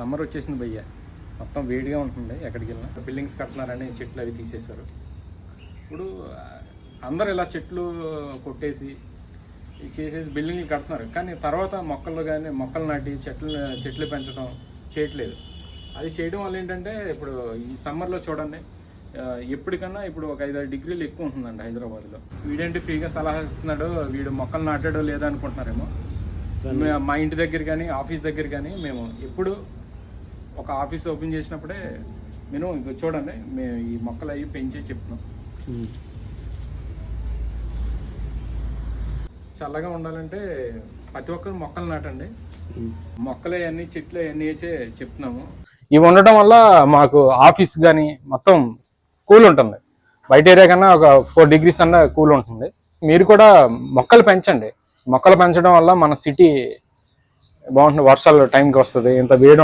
Summer వచ్చేసింది భయ్య, మొత్తం వేడిగా ఉంటుంది. ఎక్కడికి వెళ్ళినా బిల్డింగ్స్ కడుతున్నారని చెట్లు అవి తీసేశారు. ఇప్పుడు అందరూ ఇలా చెట్లు కొట్టేసి చేసేసి బిల్డింగ్లు కడుతున్నారు, కానీ తర్వాత మొక్కలు నాటి చెట్లు పెంచడం చేయట్లేదు. అది చేయడం వల్ల ఏంటంటే ఇప్పుడు ఈ సమ్మర్లో చూడండి, ఎప్పటికన్నా ఇప్పుడు ఒక 5-6 డిగ్రీలు ఎక్కువ ఉంటుందండి హైదరాబాద్లో. వీడేంటి ఫ్రీగా సలహా ఇస్తున్నాడు, వీడు మొక్కలు నాటాడో లేదా అనుకుంటున్నారేమో. మా ఇంటి దగ్గర కానీ ఆఫీస్ దగ్గర కానీ మేము ఎప్పుడు ఒక ఆఫీస్ ఓపెన్ చేసినప్పుడే నేను చూడండి, మేము ఈ మొక్కలు అవి పెంచి చెప్తున్నాం. చల్లగా ఉండాలంటే ప్రతి ఒక్కరు మొక్కలు నాటండి. మొక్కలు అవన్నీ చెట్లు అవన్నీ వేసే చెప్తున్నాము. ఇవి ఉండటం వల్ల మాకు ఆఫీస్ కానీ మొత్తం కూల్ ఉంటుంది. బయట ఏరియా కన్నా ఒక 4 degrees అన్న కూల్ ఉంటుంది. మీరు కూడా మొక్కలు పెంచండి. మొక్కలు పెంచడం వల్ల మన సిటీ బాగుంటుంది. వర్షాలు టైంకి వస్తుంది, ఇంత వేడి